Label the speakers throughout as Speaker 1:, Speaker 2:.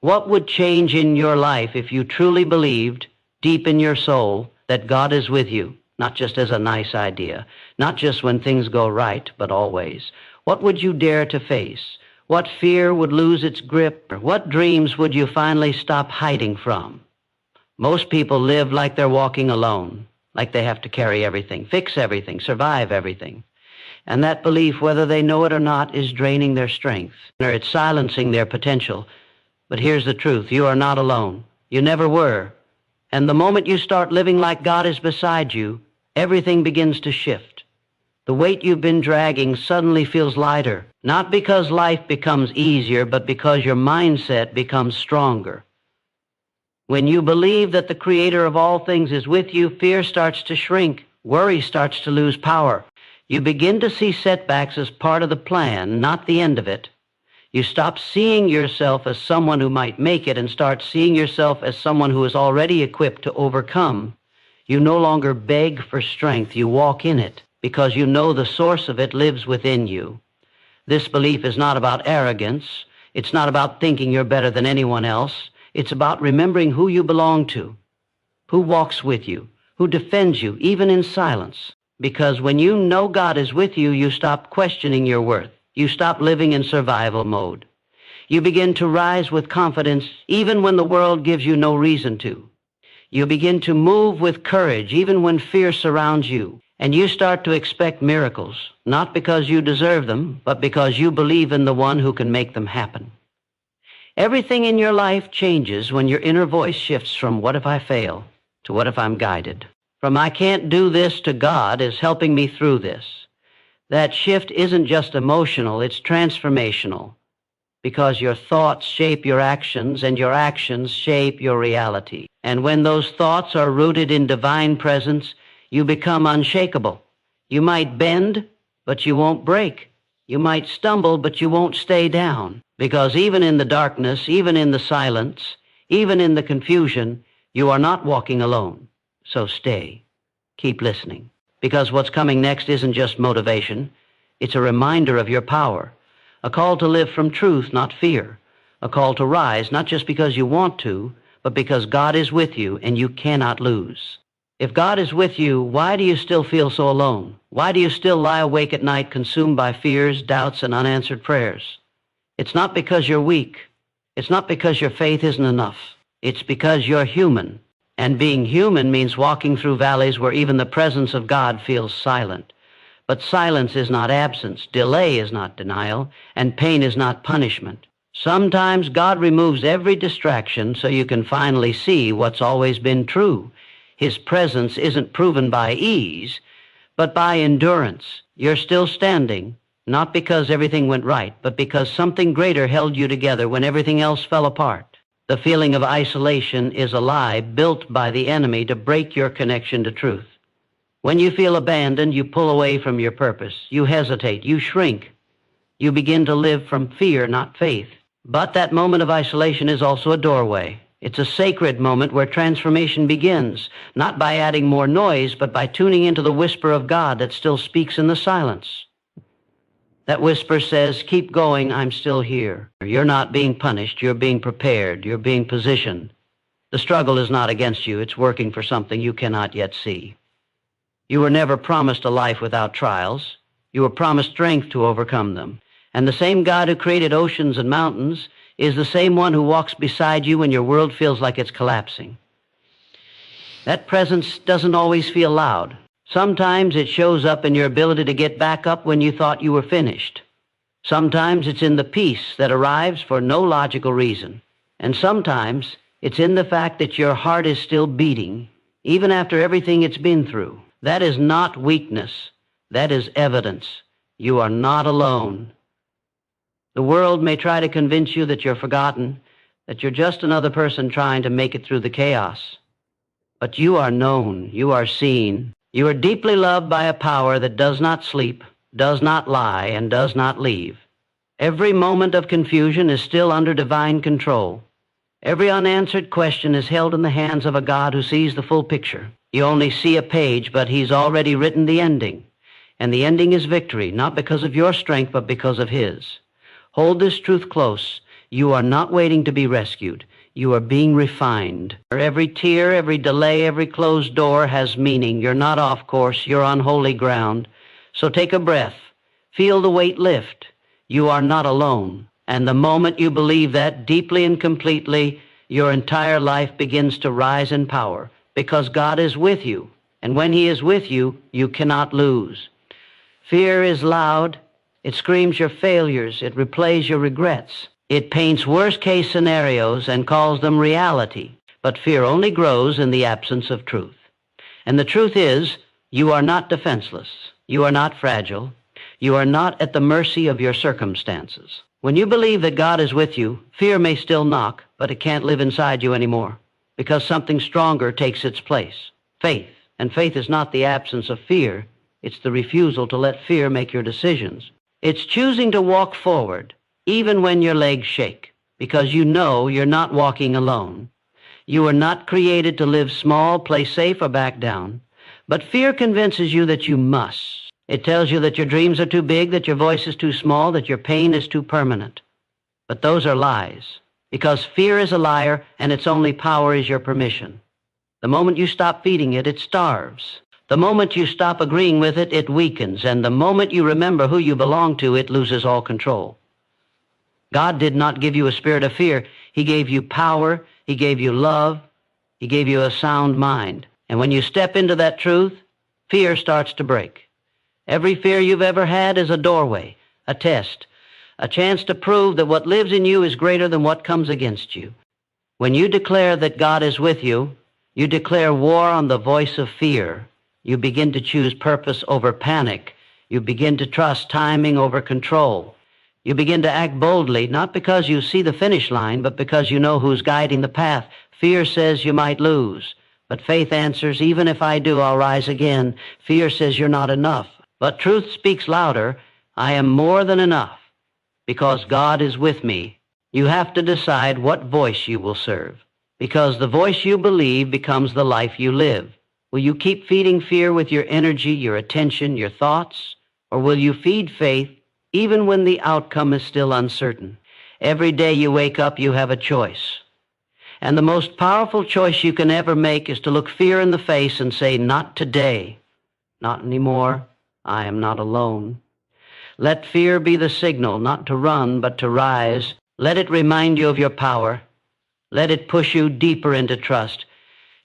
Speaker 1: What would change in your life if you truly believed, deep in your soul, that God is with you, not just as a nice idea, not just when things go right, but always? What would you dare to face? What fear would lose its grip? What dreams would you finally stop hiding from? Most people live like they're walking alone, like they have to carry everything, fix everything, survive everything. And that belief, whether they know it or not, is draining their strength, or it's silencing their potential. But here's the truth. You are not alone. You never were. And the moment you start living like God is beside you, everything begins to shift. The weight you've been dragging suddenly feels lighter, not because life becomes easier, but because your mindset becomes stronger. When you believe that the Creator of all things is with you, fear starts to shrink. Worry starts to lose power. You begin to see setbacks as part of the plan, not the end of it. You stop seeing yourself as someone who might make it and start seeing yourself as someone who is already equipped to overcome. You no longer beg for strength. You walk in it because you know the source of it lives within you. This belief is not about arrogance. It's not about thinking you're better than anyone else. It's about remembering who you belong to, who walks with you, who defends you, even in silence. Because when you know God is with you, you stop questioning your worth. You stop living in survival mode. You begin to rise with confidence even when the world gives you no reason to. You begin to move with courage even when fear surrounds you. And you start to expect miracles, not because you deserve them, but because you believe in the one who can make them happen. Everything in your life changes when your inner voice shifts from "what if I fail" to "what if I'm guided." From "I can't do this" to "God is helping me through this." That shift isn't just emotional, it's transformational, because your thoughts shape your actions and your actions shape your reality. And when those thoughts are rooted in divine presence, you become unshakable. You might bend, but you won't break. You might stumble, but you won't stay down. Because even in the darkness, even in the silence, even in the confusion, you are not walking alone. So stay. Keep listening. Because what's coming next isn't just motivation. It's a reminder of your power. A call to live from truth, not fear. A call to rise, not just because you want to, but because God is with you and you cannot lose. If God is with you, why do you still feel so alone? Why do you still lie awake at night consumed by fears, doubts, and unanswered prayers? It's not because you're weak. It's not because your faith isn't enough. It's because you're human. And being human means walking through valleys where even the presence of God feels silent. But silence is not absence, delay is not denial, and pain is not punishment. Sometimes God removes every distraction so you can finally see what's always been true. His presence isn't proven by ease, but by endurance. You're still standing, not because everything went right, but because something greater held you together when everything else fell apart. The feeling of isolation is a lie built by the enemy to break your connection to truth. When you feel abandoned, you pull away from your purpose. You hesitate. You shrink. You begin to live from fear, not faith. But that moment of isolation is also a doorway. It's a sacred moment where transformation begins, not by adding more noise, but by tuning into the whisper of God that still speaks in the silence. That whisper says, "Keep going, I'm still here." You're not being punished, you're being prepared, you're being positioned. The struggle is not against you, it's working for something you cannot yet see. You were never promised a life without trials. You were promised strength to overcome them. And the same God who created oceans and mountains is the same one who walks beside you when your world feels like it's collapsing. That presence doesn't always feel loud. Sometimes it shows up in your ability to get back up when you thought you were finished. Sometimes it's in the peace that arrives for no logical reason. And sometimes it's in the fact that your heart is still beating, even after everything it's been through. That is not weakness. That is evidence. You are not alone. The world may try to convince you that you're forgotten, that you're just another person trying to make it through the chaos. But you are known. You are seen. You are deeply loved by a power that does not sleep, does not lie, and does not leave. Every moment of confusion is still under divine control. Every unanswered question is held in the hands of a God who sees the full picture. You only see a page, but He's already written the ending. And the ending is victory, not because of your strength, but because of His. Hold this truth close. You are not waiting to be rescued. You are being refined. Every tear, every delay, every closed door has meaning. You're not off course. You're on holy ground. So take a breath. Feel the weight lift. You are not alone. And the moment you believe that deeply and completely, your entire life begins to rise in power because God is with you. And when He is with you, you cannot lose. Fear is loud. It screams your failures. It replays your regrets. It paints worst-case scenarios and calls them reality. But fear only grows in the absence of truth. And the truth is, you are not defenseless. You are not fragile. You are not at the mercy of your circumstances. When you believe that God is with you, fear may still knock, but it can't live inside you anymore because something stronger takes its place. Faith. And faith is not the absence of fear. It's the refusal to let fear make your decisions. It's choosing to walk forward, even when your legs shake, because you know you're not walking alone. You are not created to live small, play safe, or back down. But fear convinces you that you must. It tells you that your dreams are too big, that your voice is too small, that your pain is too permanent. But those are lies, because fear is a liar, and its only power is your permission. The moment you stop feeding it, it starves. The moment you stop agreeing with it, it weakens. And the moment you remember who you belong to, it loses all control. God did not give you a spirit of fear. He gave you power. He gave you love. He gave you a sound mind. And when you step into that truth, fear starts to break. Every fear you've ever had is a doorway, a test, a chance to prove that what lives in you is greater than what comes against you. When you declare that God is with you, you declare war on the voice of fear. You begin to choose purpose over panic. You begin to trust timing over control. You begin to act boldly, not because you see the finish line, but because you know who's guiding the path. Fear says you might lose, but faith answers, even if I do, I'll rise again. Fear says you're not enough, but truth speaks louder. I am more than enough, because God is with me. You have to decide what voice you will serve, because the voice you believe becomes the life you live. Will you keep feeding fear with your energy, your attention, your thoughts? Or will you feed faith even when the outcome is still uncertain? Every day you wake up, you have a choice. And the most powerful choice you can ever make is to look fear in the face and say, not today, not anymore, I am not alone. Let fear be the signal, not to run, but to rise. Let it remind you of your power. Let it push you deeper into trust.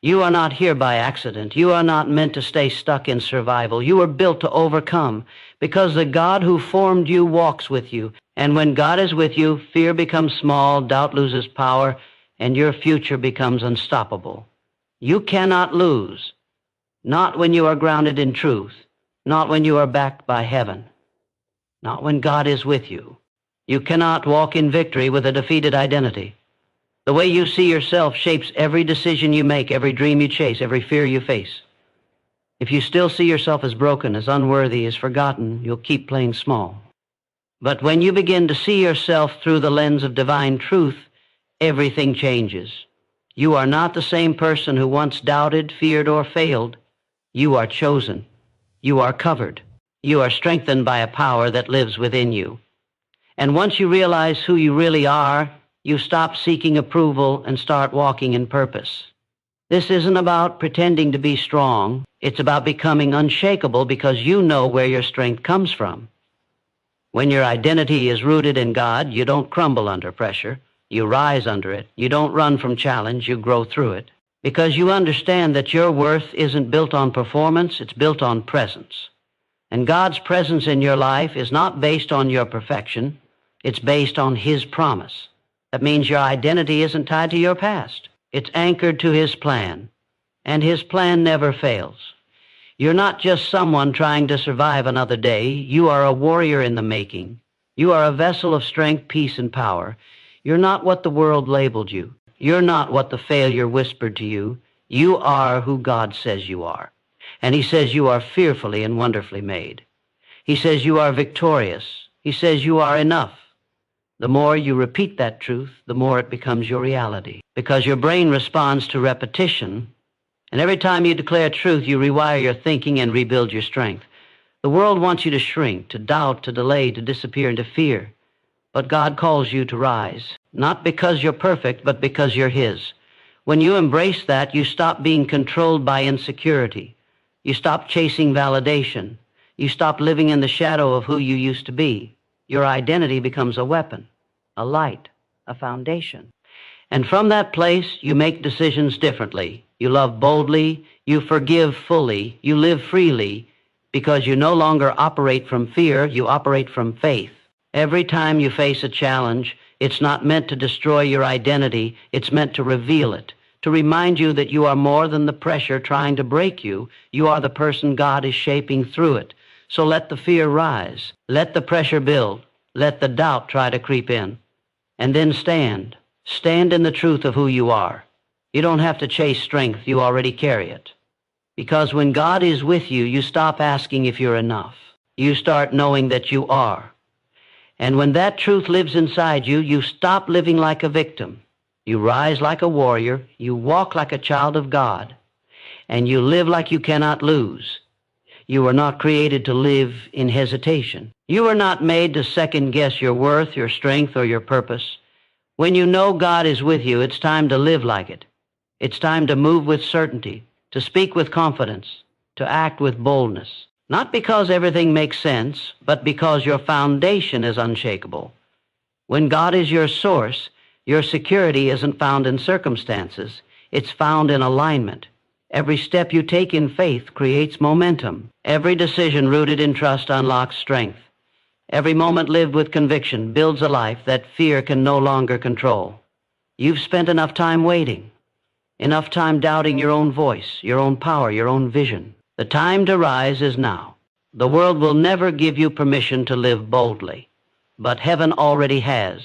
Speaker 1: You are not here by accident. You are not meant to stay stuck in survival. You are built to overcome because the God who formed you walks with you. And when God is with you, fear becomes small, doubt loses power, and your future becomes unstoppable. You cannot lose, not when you are grounded in truth, not when you are backed by heaven, not when God is with you. You cannot walk in victory with a defeated identity. The way you see yourself shapes every decision you make, every dream you chase, every fear you face. If you still see yourself as broken, as unworthy, as forgotten, you'll keep playing small. But when you begin to see yourself through the lens of divine truth, everything changes. You are not the same person who once doubted, feared, or failed. You are chosen. You are covered. You are strengthened by a power that lives within you. And once you realize who you really are, you stop seeking approval and start walking in purpose. This isn't about pretending to be strong. It's about becoming unshakable because you know where your strength comes from. When your identity is rooted in God, you don't crumble under pressure. You rise under it. You don't run from challenge. You grow through it. Because you understand that your worth isn't built on performance. It's built on presence. And God's presence in your life is not based on your perfection. It's based on His promise. That means your identity isn't tied to your past. It's anchored to His plan, and His plan never fails. You're not just someone trying to survive another day. You are a warrior in the making. You are a vessel of strength, peace, and power. You're not what the world labeled you. You're not what the failure whispered to you. You are who God says you are. And He says you are fearfully and wonderfully made. He says you are victorious. He says you are enough. The more you repeat that truth, the more it becomes your reality. Because your brain responds to repetition, and every time you declare truth, you rewire your thinking and rebuild your strength. The world wants you to shrink, to doubt, to delay, to disappear, and to fear. But God calls you to rise, not because you're perfect, but because you're His. When you embrace that, you stop being controlled by insecurity. You stop chasing validation. You stop living in the shadow of who you used to be. Your identity becomes a weapon, a light, a foundation. And from that place, you make decisions differently. You love boldly, you forgive fully, you live freely, because you no longer operate from fear, you operate from faith. Every time you face a challenge, it's not meant to destroy your identity, it's meant to reveal it, to remind you that you are more than the pressure trying to break you. You are the person God is shaping through it. So let the fear rise, let the pressure build, let the doubt try to creep in, and then stand. Stand in the truth of who you are. You don't have to chase strength, you already carry it. Because when God is with you, you stop asking if you're enough. You start knowing that you are. And when that truth lives inside you, you stop living like a victim. You rise like a warrior, you walk like a child of God, and you live like you cannot lose. You were not created to live in hesitation. You were not made to second-guess your worth, your strength, or your purpose. When you know God is with you, it's time to live like it. It's time to move with certainty, to speak with confidence, to act with boldness. Not because everything makes sense, but because your foundation is unshakable. When God is your source, your security isn't found in circumstances. It's found in alignment. Every step you take in faith creates momentum. Every decision rooted in trust unlocks strength. Every moment lived with conviction builds a life that fear can no longer control. You've spent enough time waiting, enough time doubting your own voice, your own power, your own vision. The time to rise is now. The world will never give you permission to live boldly, but heaven already has.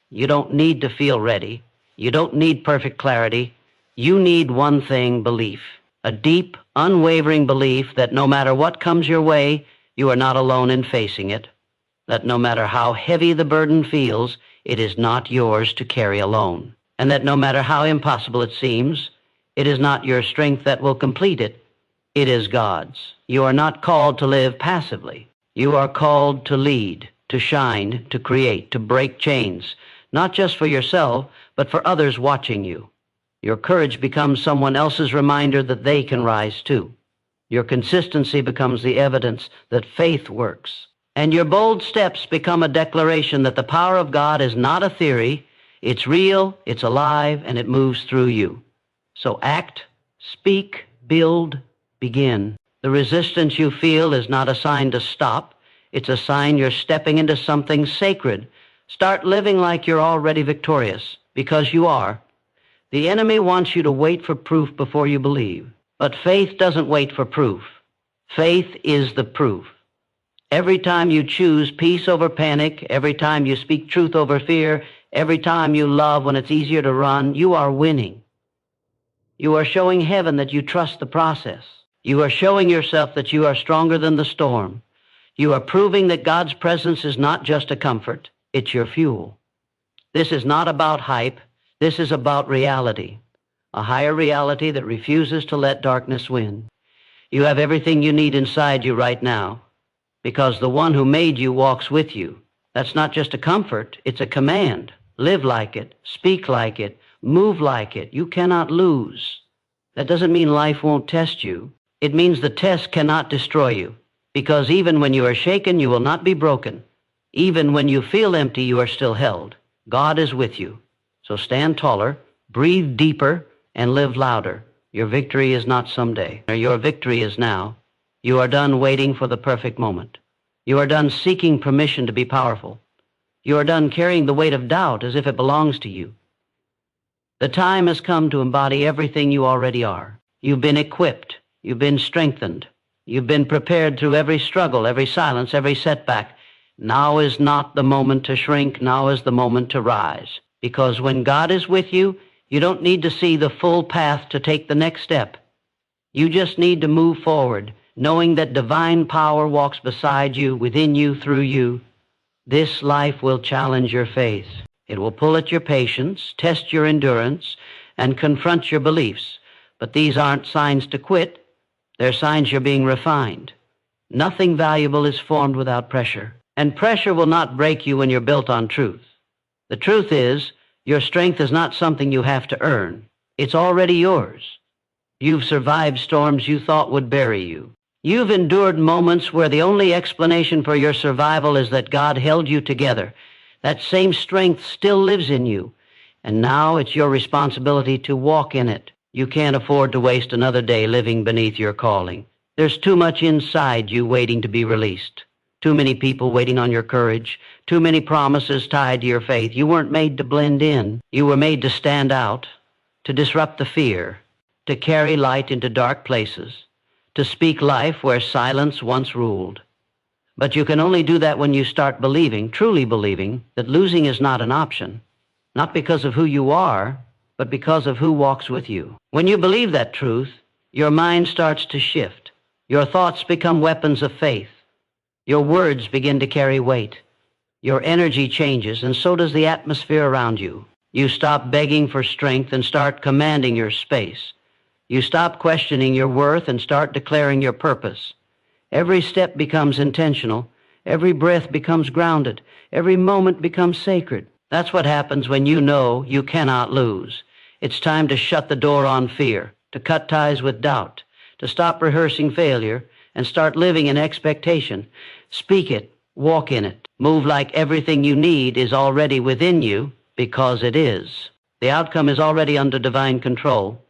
Speaker 1: You don't need to feel ready. You don't need perfect clarity. You need one thing: belief. A deep, unwavering belief that no matter what comes your way, you are not alone in facing it. That no matter how heavy the burden feels, it is not yours to carry alone. And that no matter how impossible it seems, it is not your strength that will complete it. It is God's. You are not called to live passively. You are called to lead, to shine, to create, to break chains, not just for yourself, but for others watching you. Your courage becomes someone else's reminder that they can rise too. Your consistency becomes the evidence that faith works. And your bold steps become a declaration that the power of God is not a theory. It's real, it's alive, and it moves through you. So act, speak, build, begin. The resistance you feel is not a sign to stop. It's a sign you're stepping into something sacred. Start living like you're already victorious, because you are. The enemy wants you to wait for proof before you believe. But faith doesn't wait for proof. Faith is the proof. Every time you choose peace over panic, every time you speak truth over fear, every time you love when it's easier to run, you are winning. You are showing heaven that you trust the process. You are showing yourself that you are stronger than the storm. You are proving that God's presence is not just a comfort, it's your fuel. This is not about hype. This is about reality, a higher reality that refuses to let darkness win. You have everything you need inside you right now, because the one who made you walks with you. That's not just a comfort, it's a command. Live like it, speak like it, move like it. You cannot lose. That doesn't mean life won't test you. It means the test cannot destroy you, because even when you are shaken, you will not be broken. Even when you feel empty, you are still held. God is with you. So stand taller, breathe deeper, and live louder. Your victory is not someday. Your victory is now. You are done waiting for the perfect moment. You are done seeking permission to be powerful. You are done carrying the weight of doubt as if it belongs to you. The time has come to embody everything you already are. You've been equipped. You've been strengthened. You've been prepared through every struggle, every silence, every setback. Now is not the moment to shrink. Now is the moment to rise. Because when God is with you, you don't need to see the full path to take the next step. You just need to move forward, knowing that divine power walks beside you, within you, through you. This life will challenge your faith. It will pull at your patience, test your endurance, and confront your beliefs. But these aren't signs to quit. They're signs you're being refined. Nothing valuable is formed without pressure. And pressure will not break you when you're built on truth. The truth is, your strength is not something you have to earn. It's already yours. You've survived storms you thought would bury you. You've endured moments where the only explanation for your survival is that God held you together. That same strength still lives in you, and now it's your responsibility to walk in it. You can't afford to waste another day living beneath your calling. There's too much inside you waiting to be released. Too many people waiting on your courage. Too many promises tied to your faith. You weren't made to blend in. You were made to stand out, to disrupt the fear, to carry light into dark places, to speak life where silence once ruled. But you can only do that when you start believing, truly believing, that losing is not an option, not because of who you are, but because of who walks with you. When you believe that truth, your mind starts to shift. Your thoughts become weapons of faith. Your words begin to carry weight. Your energy changes, and so does the atmosphere around you. You stop begging for strength and start commanding your space. You stop questioning your worth and start declaring your purpose. Every step becomes intentional. Every breath becomes grounded. Every moment becomes sacred. That's what happens when you know you cannot lose. It's time to shut the door on fear, to cut ties with doubt, to stop rehearsing failure and start living in expectation. Speak it, walk in it, move like everything you need is already within you, because it is. The outcome is already under divine control.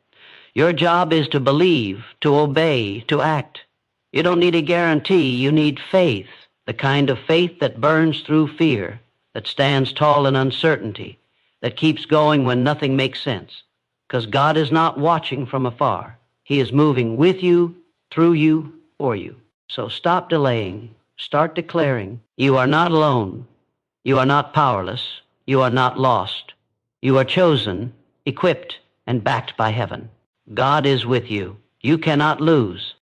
Speaker 1: Your job is to believe, to obey, to act. You don't need a guarantee, you need faith, the kind of faith that burns through fear, that stands tall in uncertainty, that keeps going when nothing makes sense. Because God is not watching from afar. He is moving with you, through you, for you. So stop delaying. Start declaring. You are not alone. You are not powerless. You are not lost. You are chosen, equipped, and backed by heaven. God is with you. You cannot lose.